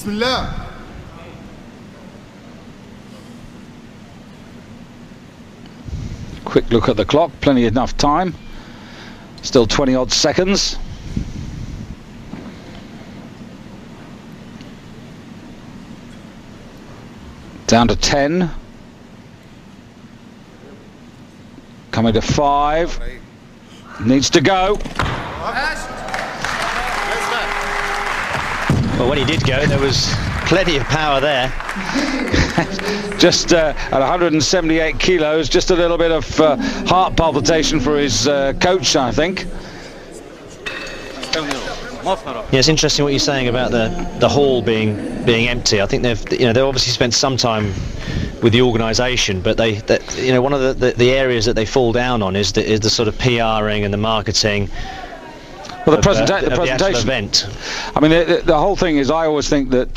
Bismillah. Quick look at the clock, plenty enough time. Still 20 odd seconds. Down to 10. Coming to 5. Needs to go. Well, when he did go, there was plenty of power there. Just at 178 kilos, just a little bit of heart palpitation for his coach, I think. Yeah, it's interesting what you're saying about the hall being empty. I think they've obviously spent some time with the organisation, but one of the areas that they fall down on is the sort of PRing and the marketing. Well, the presentation event. I mean, the whole thing is, I always think that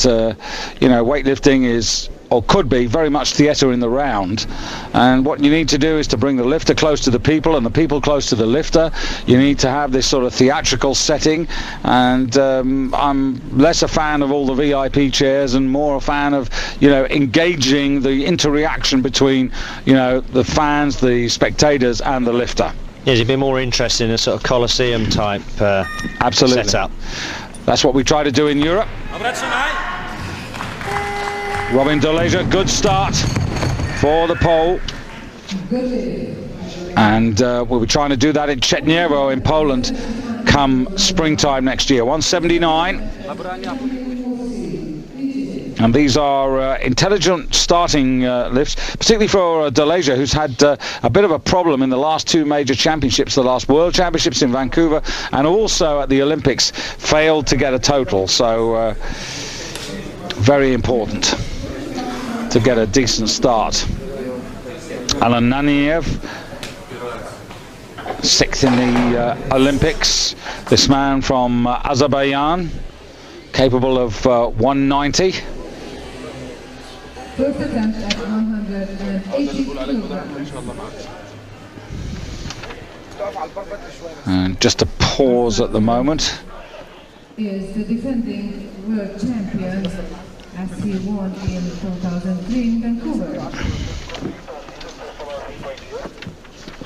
weightlifting is, or could be, very much theatre in the round, and what you need to do is to bring the lifter close to the people and the people close to the lifter. You need to have this sort of theatrical setting, and I'm less a fan of all the VIP chairs and more a fan of engaging the interaction between the fans, the spectators and the lifter. Yes, you'd be more interested in a sort of Colosseum type absolutely setup. That's what we try to do in Europe. Robin Delasia, good start for the pole. And we'll be trying to do that in Chetniewo in Poland come springtime next year. 179. And these are intelligent starting lifts, particularly for Delasia, who's had a bit of a problem in the last two major championships, the last World Championships in Vancouver and also at the Olympics, failed to get a total. So very important to get a decent start. Alan Naniyev, 6th in the Olympics. This man from Azerbaijan, capable of 190. And just a pause at the moment. Is the defending world champion as he won in 2003 in Vancouver.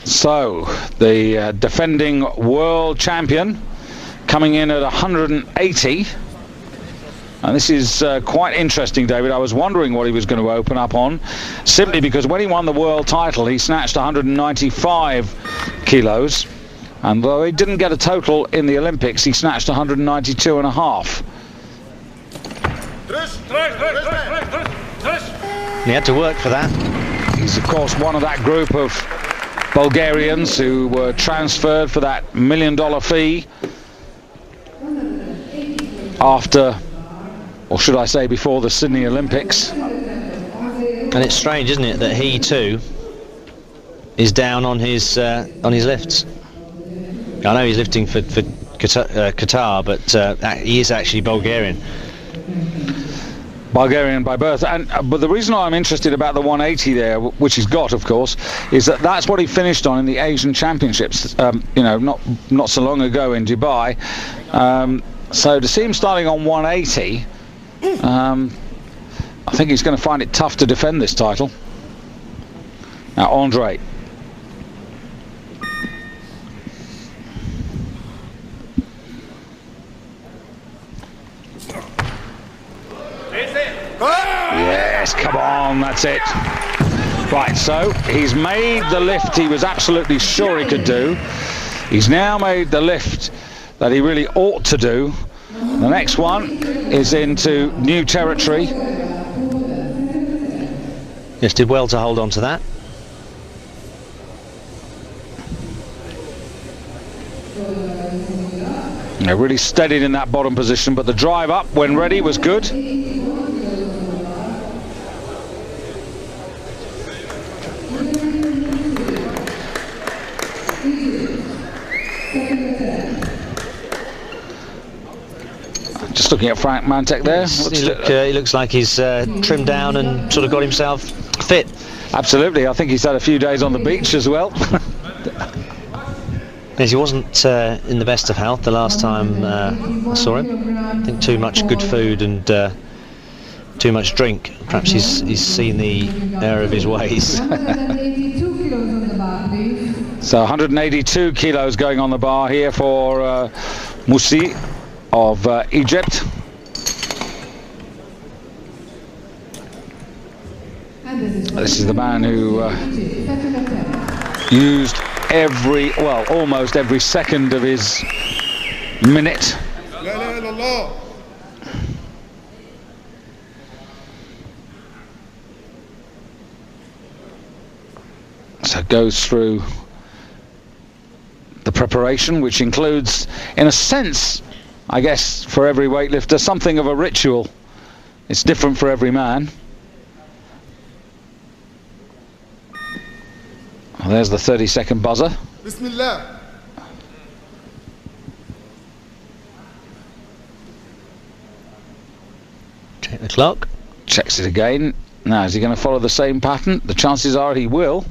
So the defending world champion coming in at 180. And this is quite interesting, David. I was wondering what he was going to open up on, simply because when he won the world title, he snatched 195 kilos. And though he didn't get a total in the Olympics, he snatched 192 and a half. He had to work for that. He's, of course, one of that group of Bulgarians who were transferred for that $1 million fee after, or should I say before, the Sydney Olympics. And it's strange, isn't it, that he too is down on his lifts. I know he's lifting for Qatar, but he is actually Bulgarian. Bulgarian by birth, but the reason I'm interested about the 180 there, which he's got, of course, is that that's what he finished on in the Asian Championships. Not so long ago in Dubai. So to see him starting on 180, I think he's going to find it tough to defend this title. Now, Andre. Yes, come on, that's it. Right, so he's made the lift he was absolutely sure he could do. He's now made the lift that he really ought to do. The next one is into new territory. Yes, did well to hold on to that. They really steadied in that bottom position, but the drive up when ready was good. Just looking at Frank Mantec there. He looks like he's trimmed down and sort of got himself fit. Absolutely. I think he's had a few days on the beach as well. Yes, he wasn't in the best of health the last time I saw him. I think too much good food and too much drink. Perhaps he's seen the error of his ways. 182 kilos on the bar, please. So 182 kilos going on the bar here for Moussi of Egypt. This is the man who used almost every second of his minute. So goes through the preparation, which includes, in a sense, I guess, for every weightlifter, something of a ritual. It's different for every man. Well, there's the 30-second buzzer. Bismillah. Check the clock. Checks it again. Now, is he going to follow the same pattern? The chances are he will.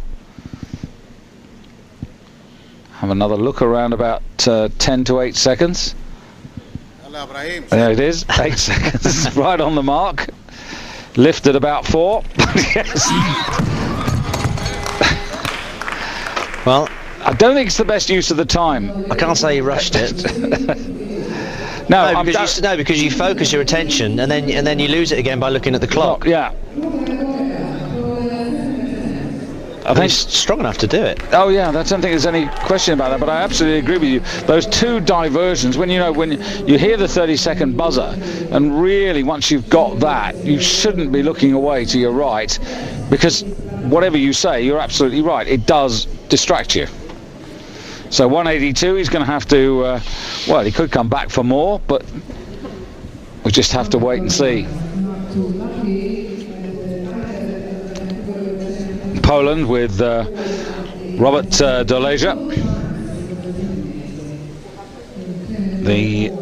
Have another look around about 10 to 8 seconds. There it is, 8 seconds, right on the mark. Lifted about 4. Yes. Well, I don't think it's the best use of the time. I can't say he rushed it. No, because you focus your attention and then you lose it again by looking at the clock. Yeah. I think he's strong enough to do it. Oh yeah, I don't think there's any question about that, but I absolutely agree with you. Those two diversions, when you hear the 30-second buzzer, and really once you've got that, you shouldn't be looking away to your right, because whatever you say, you're absolutely right, it does distract you. So 182, he's going to have to, well, he could come back for more, but we just have to wait and see. Poland with Robert Delasia. The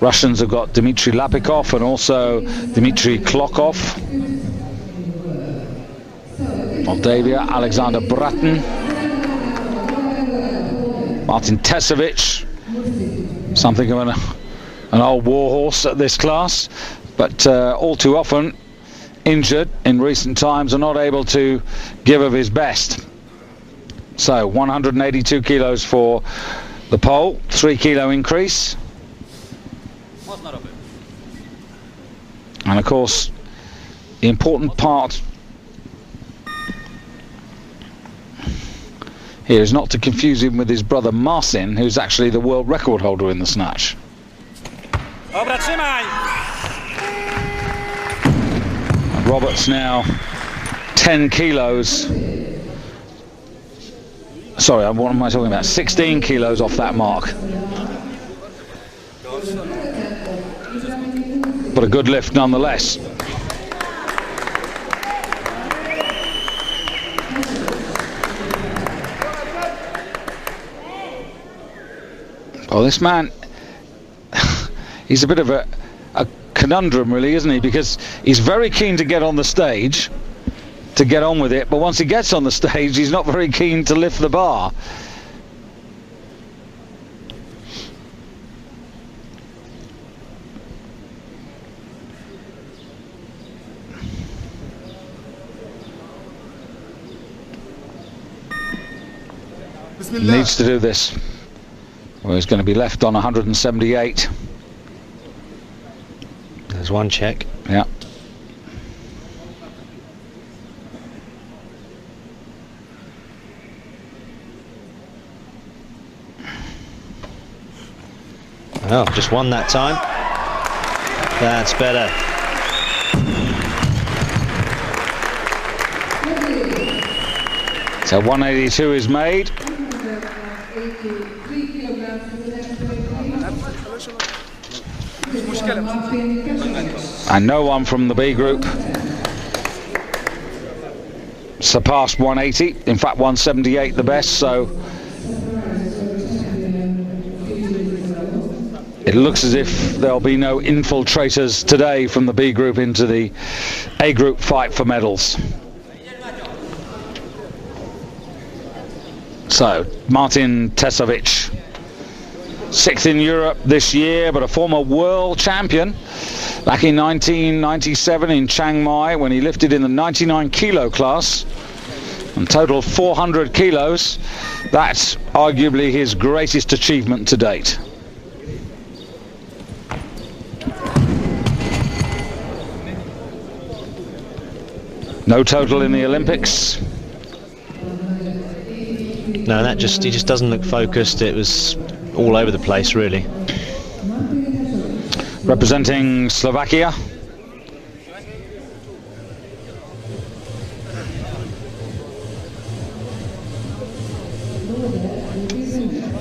Russians have got Dimitri Lapicoff and also Dimitri Klockoff. Moldavia, Alexander Brattan. Martin Tesovic, something of an old warhorse at this class, but all too often injured in recent times and not able to give of his best. So 182 kilos for the pole, 3 kilo increase. And of course, the important part here is not to confuse him with his brother Marcin, who's actually the world record holder in the snatch. Robert's now 10 kilos. Sorry, what am I talking about? 16 kilos off that mark. But a good lift nonetheless. Oh, this man, he's a bit of a conundrum, really, isn't he? Because he's very keen to get on the stage, to get on with it, but once he gets on the stage, he's not very keen to lift the bar. He needs to do this. Well, he's going to be left on 178. There's one check. Yeah. Oh, just one that time. That's better. So 182 is made. And no one from the B group surpassed 180. In fact, 178 the best, so it looks as if there'll be no infiltrators today from the B group into the A group fight for medals. So, Martin Tesovic, 6th in Europe this year, but a former world champion Back in 1997 in Chiang Mai, when he lifted in the 99 kilo class and totaled 400 kilos, that's arguably his greatest achievement to date. No total in the Olympics. No, he just doesn't look focused. It was all over the place, really. Representing Slovakia.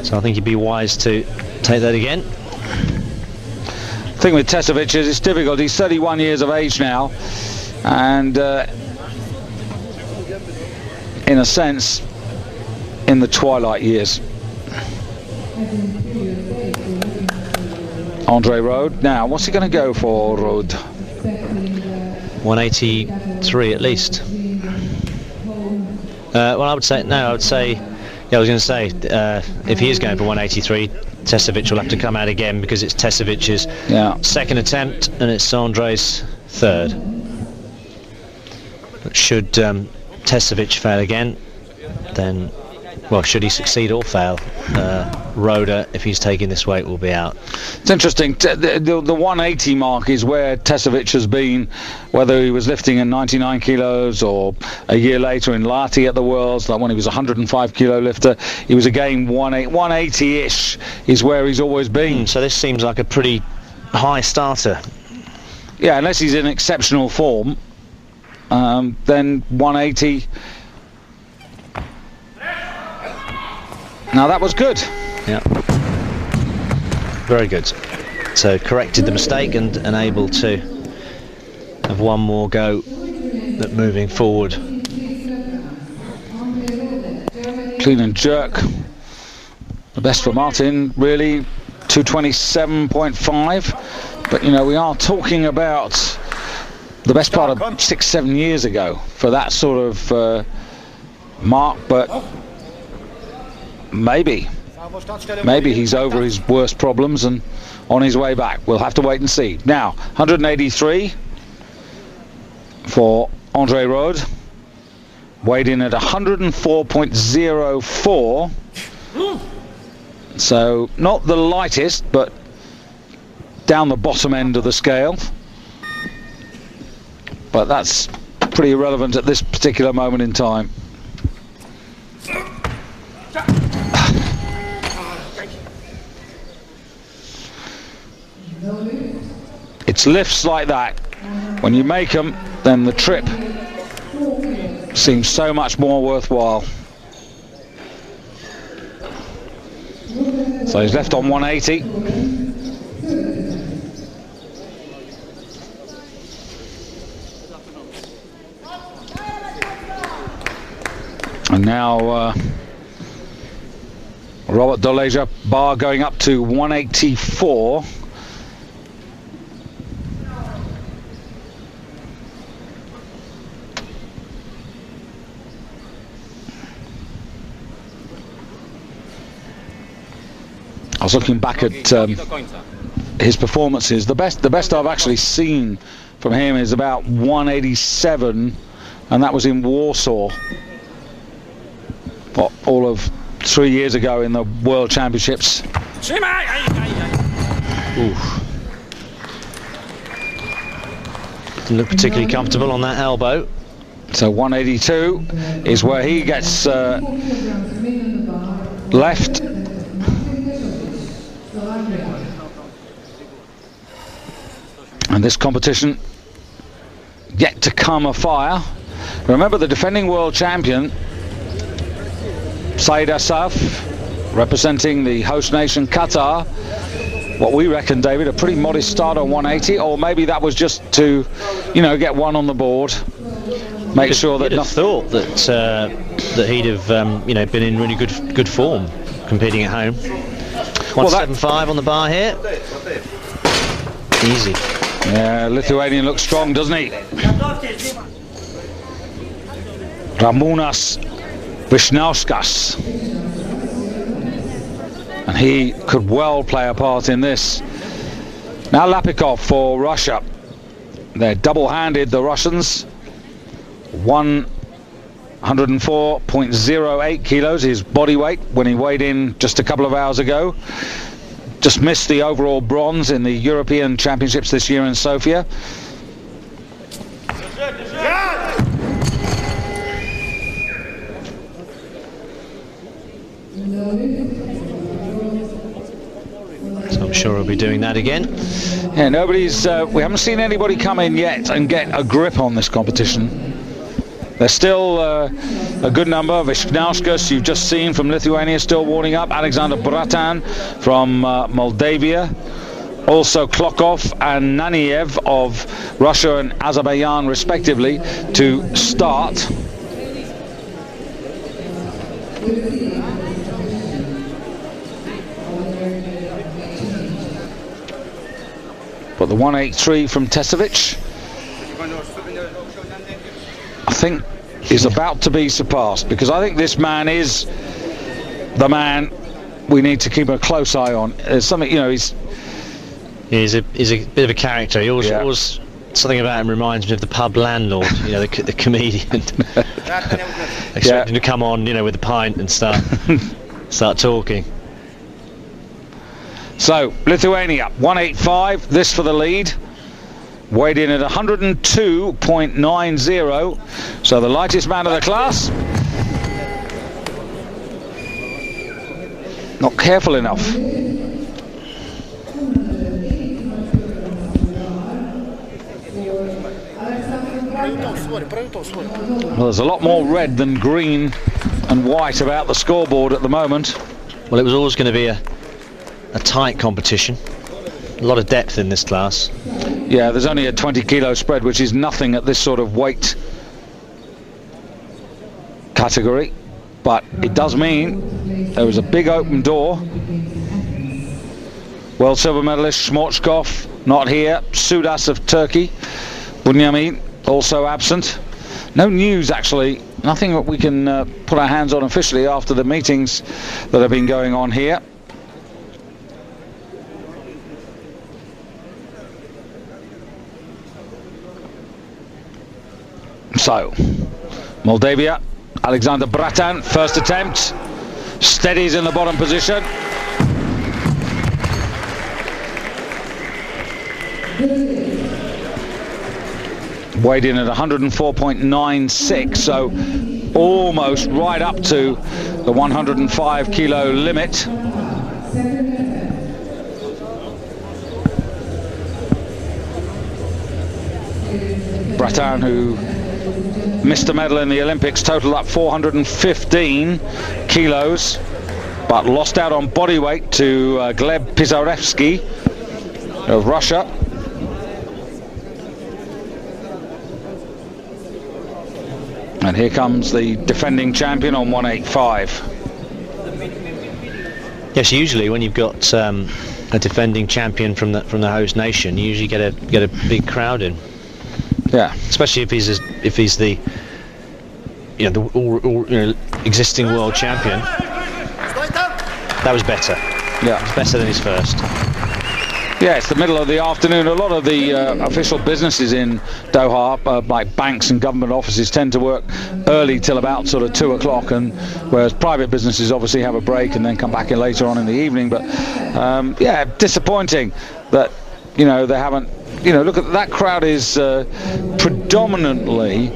So I think he'd be wise to take that again. The thing with Tesovic is it's difficult. He's 31 years of age now, and in a sense, in the twilight years. Andre Rode. Now, what's he going to go for, Rode? 183 at least. Well, I would say, yeah, I was going to say, if he is going for 183, Tesovic will have to come out again, because it's Tesovic's second attempt and it's Andre's third. But should Tesovic fail again, then, well, should he succeed or fail, Roda, if he's taking this weight, will be out. It's interesting. The 180 mark is where Tesovic has been, whether he was lifting in 99 kilos or a year later in Lahti at the Worlds, like when he was a 105 kilo lifter. He was again 180-ish is where he's always been. So this seems like a pretty high starter. Yeah, unless he's in exceptional form, then 180. Now that was good. Yeah, very good. So corrected the mistake and able to have one more go at moving forward. Clean and jerk. The best for Martin, really, 227.5. But you know, we are talking about the best part of 6-7 years ago for that sort of mark, but maybe he's over his worst problems and on his way back. We'll have to wait and see. Now, 183 for Andre Rode, weighed in at 104.04. So not the lightest, but down the bottom end of the scale. But that's pretty irrelevant at this particular moment in time. It's lifts like that. When you make them, then the trip seems so much more worthwhile. So he's left on 180. And now Robert Delasia, bar going up to 184. I was looking back at his performances. The best I've actually seen from him is about 187, and that was in Warsaw, all of 3 years ago in the World Championships. Oof. Didn't look particularly comfortable on that elbow. So 182 is where he gets left. And this competition yet to come afire. Remember, the defending world champion Saeed Asaf, representing the host nation Qatar. What we reckon, David, a pretty modest start on 180, or maybe that was just to, you know, get one on the board, make sure that. You'd have thought that he'd have, you know, been in really good form competing at home. 175 on the bar here. Easy. Yeah, Lithuanian looks strong, doesn't he? Ramūnas Vyšniauskas. And he could well play a part in this. Now Lapicoff for Russia. They're double-handed, the Russians. 104.08 kilos, his body weight when he weighed in just a couple of hours ago. Just missed the overall bronze in the European Championships this year in Sofia. So I'm sure he'll be doing that again. Yeah, nobody's. We haven't seen anybody come in yet and get a grip on this competition. There's still a good number. Vyšknauskas, you've just seen from Lithuania, still warming up. Alexander Brattan from Moldavia. Also Klockoff and Naniyev of Russia and Azerbaijan, respectively, to start. But the 183 from Tesovic, I think, is about to be surpassed, because I think this man is the man we need to keep a close eye on. There's something, you know, he's a bit of a character. He always something about him reminds me of the pub landlord, you know, the comedian. Expecting to come on, you know, with a pint and start talking. So Lithuania 185, this for the lead. Weighed in at 102.90, so the lightest man of the class. Not careful enough. Well, there's a lot more red than green and white about the scoreboard at the moment. Well, it was always going to be a tight competition. A lot of depth in this class. Yeah, there's only a 20 kilo spread, which is nothing at this sort of weight category, but it does mean there was a big open door. World silver medalist Shmorchkov not here. Sudas of Turkey. Bunyamin also absent. No news, actually, nothing that we can put our hands on officially after the meetings that have been going on here. So, Moldavia, Alexander Brattan, first attempt, steadies in the bottom position. Weighed in at 104.96, so almost right up to the 105 kilo limit. Brattan, who missed a medal in the Olympics, totaled up 415 kilos, but lost out on body weight to Gleb Pizarevsky of Russia. And here comes the defending champion on 185. Yes, usually when you've got a defending champion from the host nation, you usually get a big crowd in. Yeah, especially if he's the existing world champion. That was better. Yeah, it's better than his first. Yeah, it's the middle of the afternoon. A lot of the official businesses in Doha, like banks and government offices, tend to work early till about sort of 2 o'clock, and whereas private businesses obviously have a break and then come back in later on in the evening. But yeah, disappointing that, you know, they haven't. You know, look at that crowd is predominantly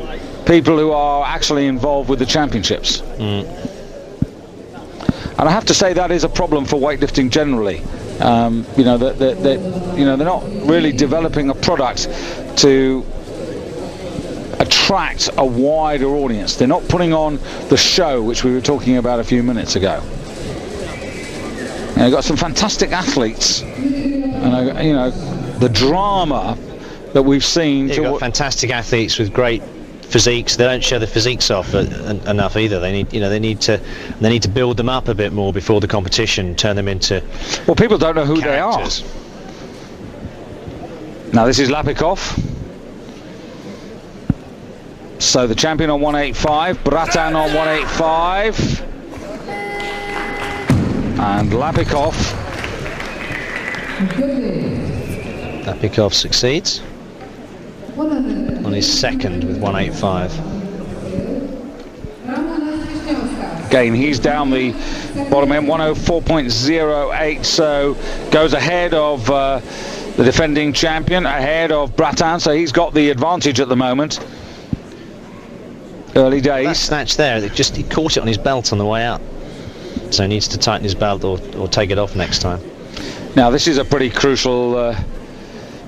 people who are actually involved with the championships. And I have to say that is a problem for weightlifting generally. You know, that you know, they're not really developing a product to attract a wider audience. They're not putting on the show which we were talking about a few minutes ago. And you've got some fantastic athletes, and you know, the drama that we've seen. You've got fantastic athletes with great physiques. They don't show the physiques off enough either. They need, you know, they need to build them up a bit more before the competition, turn them into. Well, people don't know who characters. they are. Now this is Lapicoff. So the champion on 185, Brattan on 185, and Lapicoff. Lapicoff succeeds. on his second with 185. Again, he's down the bottom end, 104.08, so goes ahead of the defending champion, ahead of Brattan, so he's got the advantage at the moment. Early days. That snatch there, he caught it on his belt on the way out, so he needs to tighten his belt or take it off next time. Now this is a pretty crucial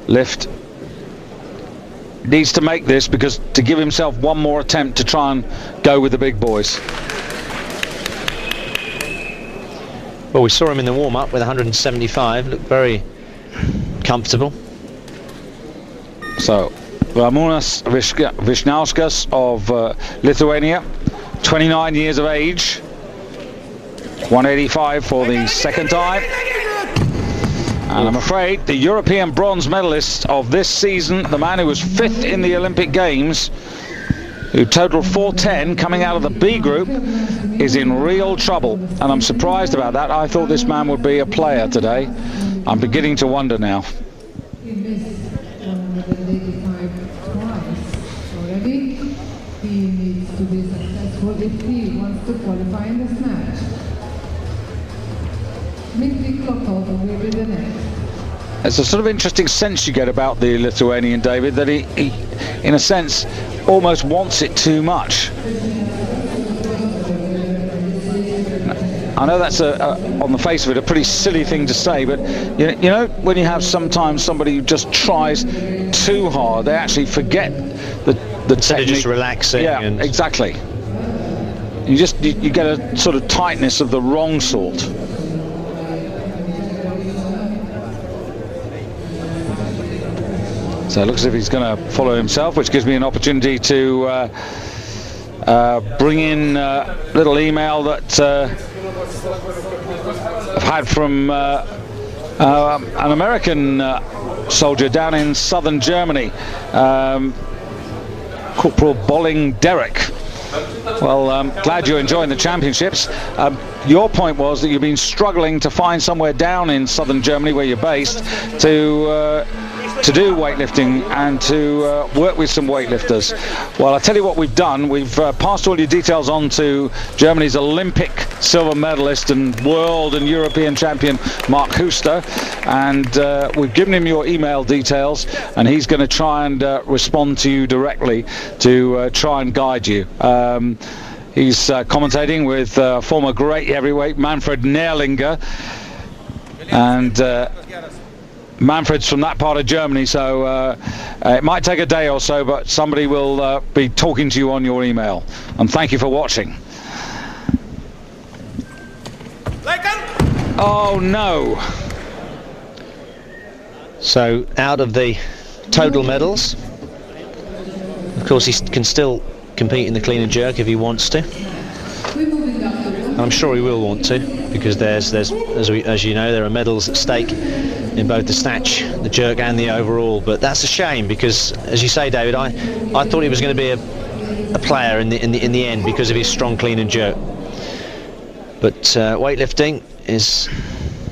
lift. Needs to make this because to give himself one more attempt to try and go with the big boys. Well, we saw him in the warm-up with 175, looked very comfortable. So Ramūnas Vyšniauskas of Lithuania, 29 years of age, 185 for the second time. And I'm afraid the European bronze medalist of this season, the man who was 5th in the Olympic Games, who totaled 410 coming out of the B group, is in real trouble. And I'm surprised about that. I thought this man would be a player today. I'm beginning to wonder now. He missed 185 twice already. He needs to be successful if he wants to qualify in the snatch. Dimitri Klockoff will be the next. It's a sort of interesting sense you get about the Lithuanian, David, that he in a sense almost wants it too much. I know that's on the face of it a pretty silly thing to say, but you know when you have sometimes somebody who just tries too hard, they actually forget the technique. Just relaxing. Yeah, and exactly. You get a sort of tightness of the wrong sort. So it looks as if he's going to follow himself, which gives me an opportunity to bring in a little email that I've had from an American soldier down in southern Germany, Corporal Bolling Derek. Well, glad you're enjoying the championships. Your point was that you've been struggling to find somewhere down in southern Germany where you're based to do weightlifting and to work with some weightlifters. Well, I'll tell you what we've done. We've passed all your details on to Germany's Olympic silver medalist and world and European champion Mark Huster, and we've given him your email details, and he's going to try and respond to you directly to try and guide you. He's commentating with former great heavyweight Manfred Nährlinger, and Manfred's from that part of Germany, so it might take a day or so, but somebody will be talking to you on your email. And thank you for watching. Oh no! So out of the total medals, of course he can still compete in the clean and jerk if he wants to. And I'm sure he will want to, because there's as you know, there are medals at stake in both the snatch, the jerk and the overall. But that's a shame, because as you say, David, I thought he was going to be a player in the end because of his strong clean and jerk. But weightlifting is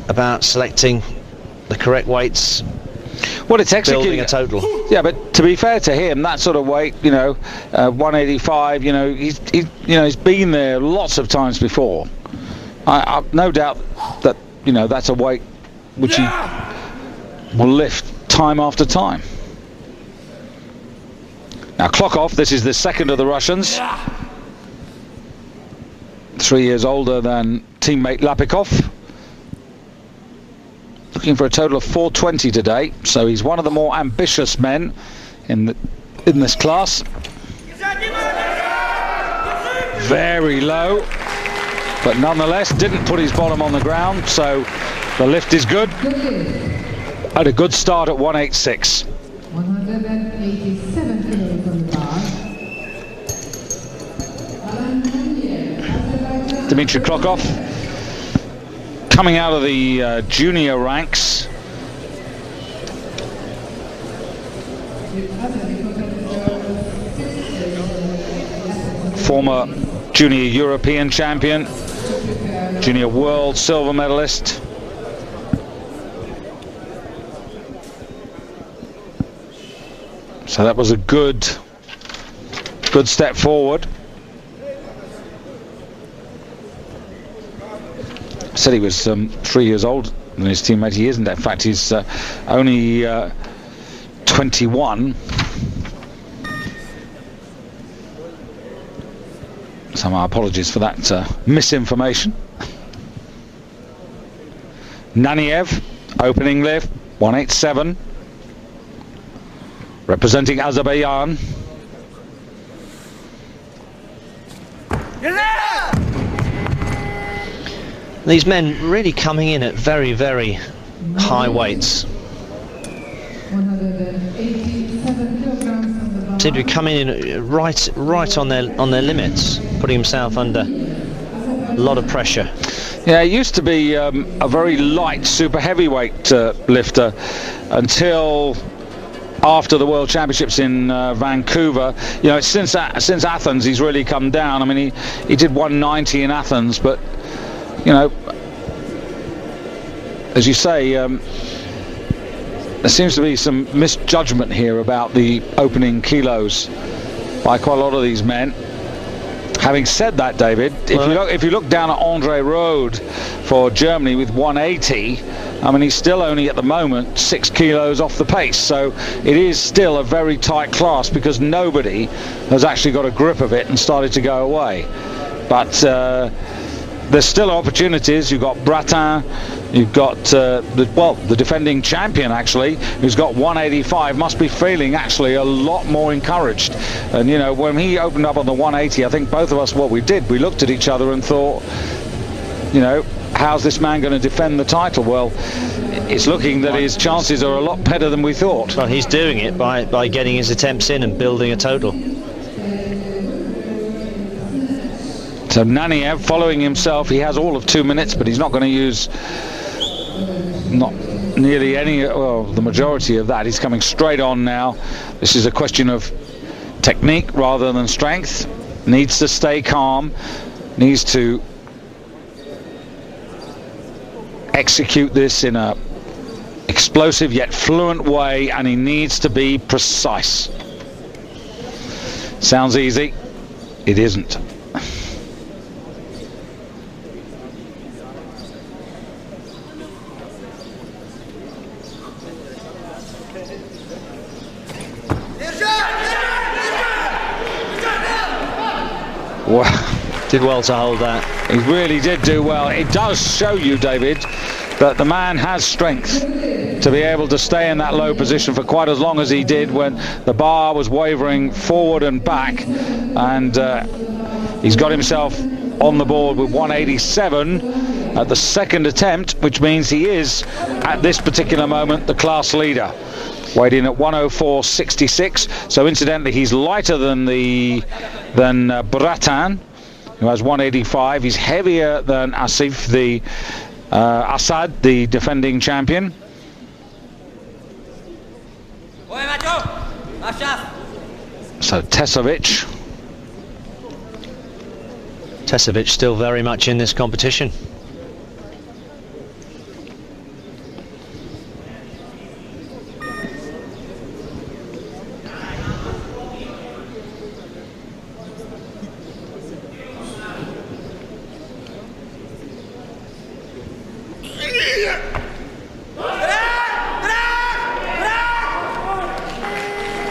about selecting the correct weights. Well, it's executing building a total. Yeah, but to be fair to him, that sort of weight, 185, he's been there lots of times before. I've no doubt that that's a weight which he will lift time after time. Now Klockoff, this is the second of the Russians, 3 years older than teammate Lapicoff. Looking for a total of 420 today, so he's one of the more ambitious men in this class. Very low, but nonetheless didn't put his bottom on the ground, so the lift is good. Had a good start at 186. 187 kilos on the bar. Dimitri Klockoff, coming out of the junior ranks. Former junior European champion, junior world silver medalist. So that was a good step forward. Said he was 3 years older than his teammate. He isn't. In fact, he's only 21. So my apologies for that misinformation. Naniyev, opening lift, 187. Representing Azerbaijan. These men really coming in at very, very high weights. 187 kilograms. Seem to be coming in right on their limits, putting himself under a lot of pressure. Yeah, he used to be a very light, super heavyweight lifter until after the World Championships in Vancouver. You know, since Athens he's really come down. I mean, he did 190 in Athens, but you know, as you say, there seems to be some misjudgment here about the opening kilos by quite a lot of these men. Having said that, David, if you look down at Andre Rode for Germany with 180, I mean, he's still only at the moment 6 kilos off the pace, so it is still a very tight class because nobody has actually got a grip of it and started to go away. But there's still opportunities. You've got Brattan, you've got the defending champion actually, who's got 185, must be feeling actually a lot more encouraged. And you know, when he opened up on the 180, I think both of us, what we did, we looked at each other and thought, you know, how's this man going to defend the title? Well, it's looking that his chances are a lot better than we thought. Well, he's doing it by getting his attempts in and building a total. So Naniyev following himself, he has all of 2 minutes, but he's not going to use not nearly any, well, the majority of that. He's coming straight on now. This is a question of technique rather than strength. Needs to stay calm, needs to execute this in a explosive yet fluent way, and he needs to be precise. Sounds easy, it isn't. Wow. Did well to hold that. He really did do well. It does show you, David, that the man has strength to be able to stay in that low position for quite as long as he did when the bar was wavering forward and back. And he's got himself on the board with 187 at the second attempt, which means he is, at this particular moment, the class leader. Weighed in at 104.66. So incidentally, he's lighter than Brattan, who has 185. He's heavier than Assad, the defending champion. So Tesovic still very much in this competition.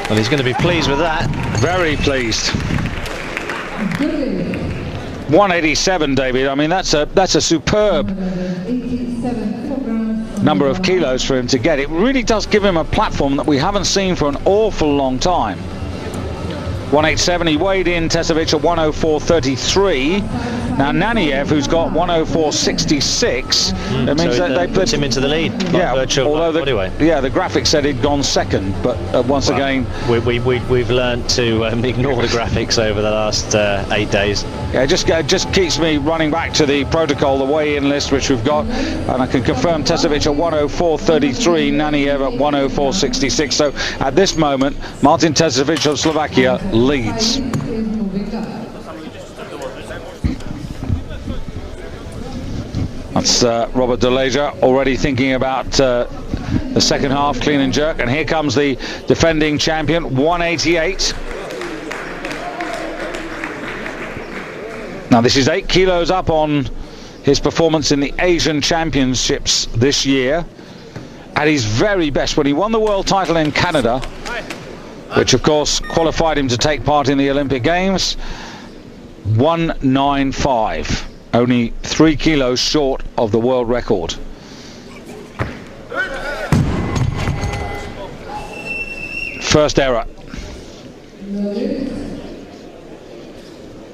Well, he's going to be pleased with that. Very pleased. 187, David. I mean, that's a superb number of kilos for him to get. It really does give him a platform that we haven't seen for an awful long time. 187. He weighed in Tesovic at 104.33. Now Naniyev, who's got 104.66, that means so that they puts him into the lead. Yeah, although the graphic said he'd gone second, but once again, we've learned to ignore the graphics over the last 8 days. Yeah, it just keeps me running back to the protocol, the weigh-in list which we've got, and I can confirm Tesovic at 104.33, Naniyev at 104.66. So at this moment, Martin Tesovic of Slovakia leads. That's Robert Delasia already thinking about the second half, clean and jerk. And here comes the defending champion, 188. Now this is 8 kilos up on his performance in the Asian Championships this year. At his very best, when he won the world title in Canada, which of course qualified him to take part in the Olympic Games, 195, only 3 kilos short of the world record. First error.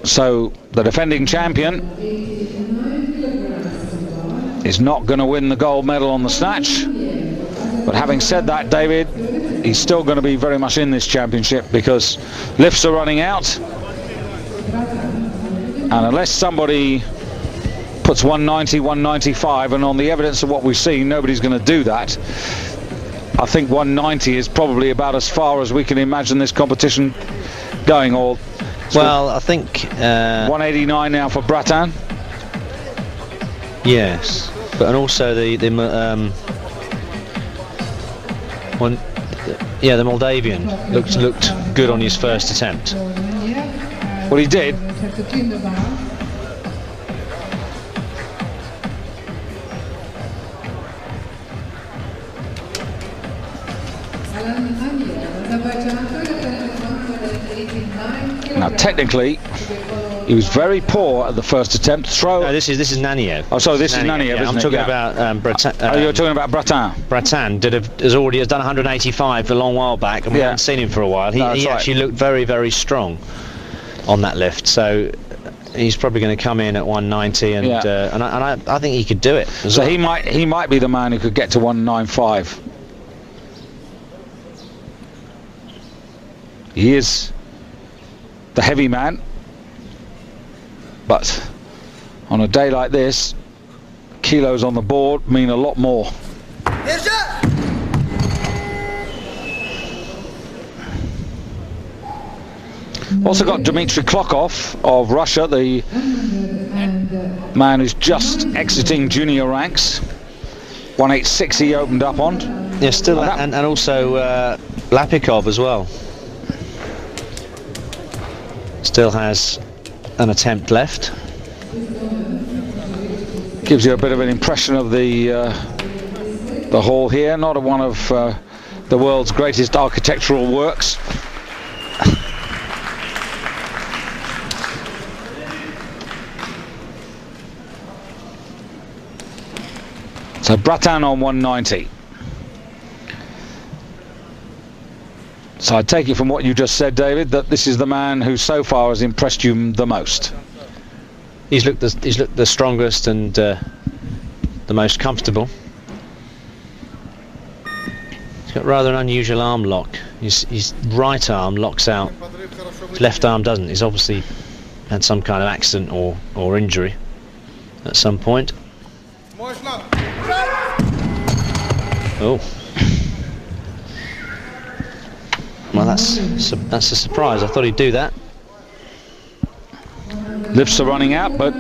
So the defending champion is not going to win the gold medal on the snatch. But having said that, David, he's still going to be very much in this championship because lifts are running out. And unless somebody puts 190, 195, and on the evidence of what we've seen, nobody's going to do that. I think 190 is probably about as far as we can imagine this competition going. Or well, I think 189 now for Brattan. Yes, but and also the Moldavian looked good on his first attempt. Well, he did. Now, technically, he was very poor at the first attempt. No, this is Naniyev. Oh, sorry, this is Naniyev. Yeah, I'm talking about Brattan. Oh, you're talking about Brattan. Brattan has done 185 a long while back, and we haven't seen him for a while. He actually looked very, very strong on that lift. So he's probably going to come in at 190, and I think he could do it. So well. he might be the man who could get to 195. He is the heavy man, but on a day like this, kilos on the board mean a lot more. Also got Dimitri Klockoff of Russia, the man who's just exiting junior ranks. 186 he opened up on. Yeah, still, and also Lapicoff as well. Still has an attempt left. Gives you a bit of an impression of the hall here. Not one of the world's greatest architectural works. So Brattan on 190. So I take it from what you just said, David, that this is the man who so far has impressed you the most. He's looked the strongest and the most comfortable. He's got rather an unusual arm lock. His right arm locks out, his left arm doesn't. He's obviously had some kind of accident or injury at some point. Oh. Well, that's a surprise. I thought he'd do that. Lifts are running out, but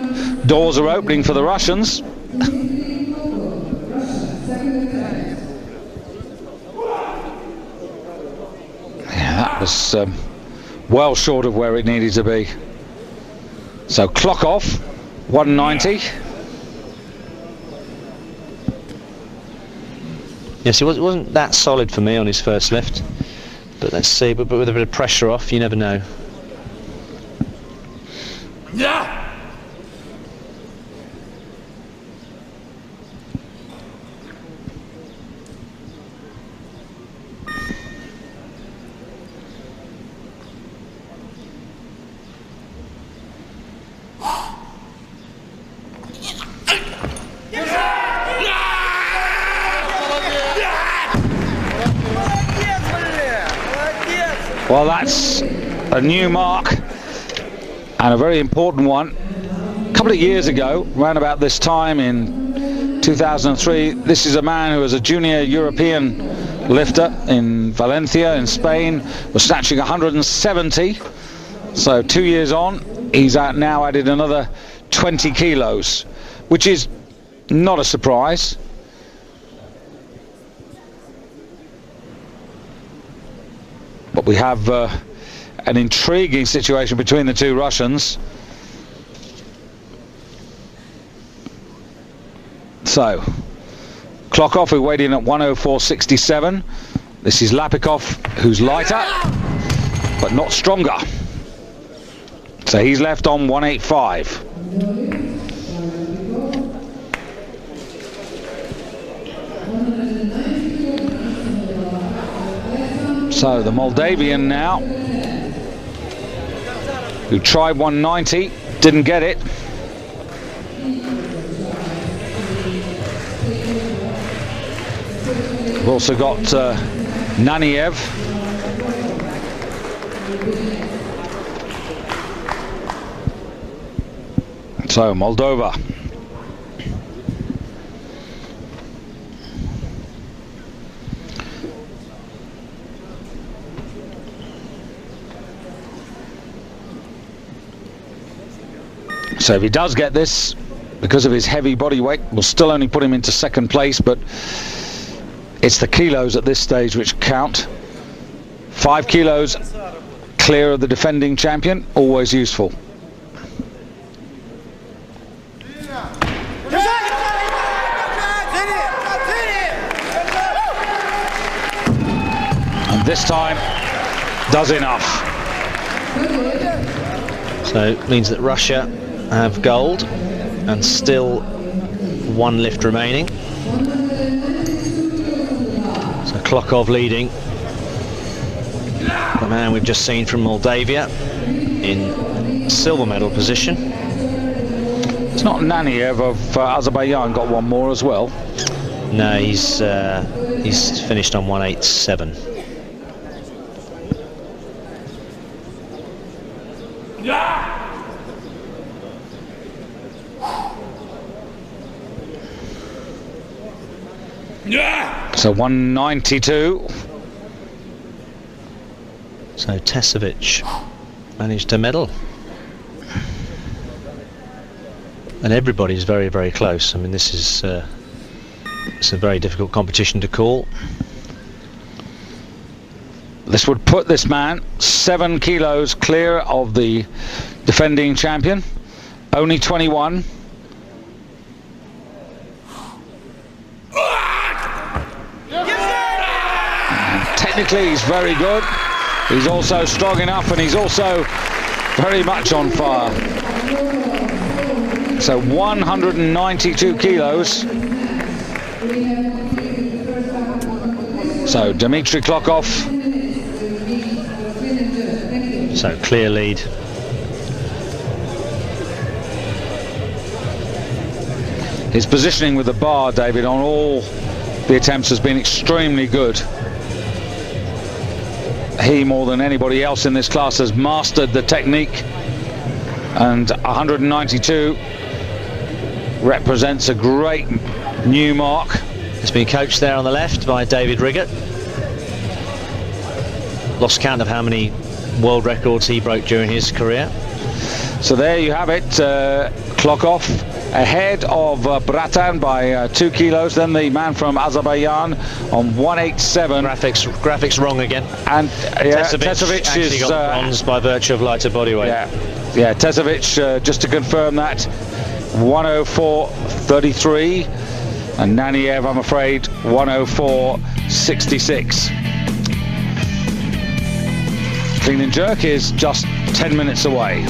doors are opening for the Russians. Yeah, that was well short of where it needed to be. So Klockoff, 190. Yes, it wasn't that solid for me on his first lift. But let's see, but with a bit of pressure off, you never know. Yeah. Well, that's a new mark and a very important one. A couple of years ago, around about this time in 2003, this is a man who was a junior European lifter in Valencia in Spain, was snatching 170. So 2 years on, he's now added another 20 kilos, which is not a surprise. But we have an intriguing situation between the two Russians. So, Klockoff, who weighed in at 104.67. This is Lapicoff, who's lighter, but not stronger. So he's left on 185. So the Moldavian now, who tried 190, didn't get it. We've also got Naniyev. So Moldova. So if he does get this, because of his heavy body weight, we'll still only put him into second place, but it's the kilos at this stage which count. 5 kilos clear of the defending champion, always useful. And this time does enough. So it means that Russia have gold and still 1 lift remaining. So Klockoff leading. The man we've just seen from Moldavia in silver medal position. It's not Naniyev of Azerbaijan got 1 more as well. No, he's finished on 187. So 192. So Tesovic managed to medal. And everybody's very, very close. I mean, this is it's a very difficult competition to call. This would put this man 7 kilos clear of the defending champion. Only 21. Technically he's very good. He's also strong enough, and he's also very much on fire. So 192 kilos. So Dimitri Klockoff. So clear lead. His positioning with the bar, David, on all the attempts has been extremely good. He, more than anybody else in this class, has mastered the technique, and 192 represents a great new mark. It's been coached there on the left by David Riggott. Lost count of how many world records he broke during his career. So there you have it. Klockoff ahead of Brattan by 2 kilos. Then the man from Azerbaijan on 187. Graphics wrong again. And Tesovic actually got bronze by virtue of lighter body weight. Yeah, Tesovic, just to confirm that, 104.33, and Naniyev, I'm afraid, 104.66. Clean and jerk is just 10 minutes away.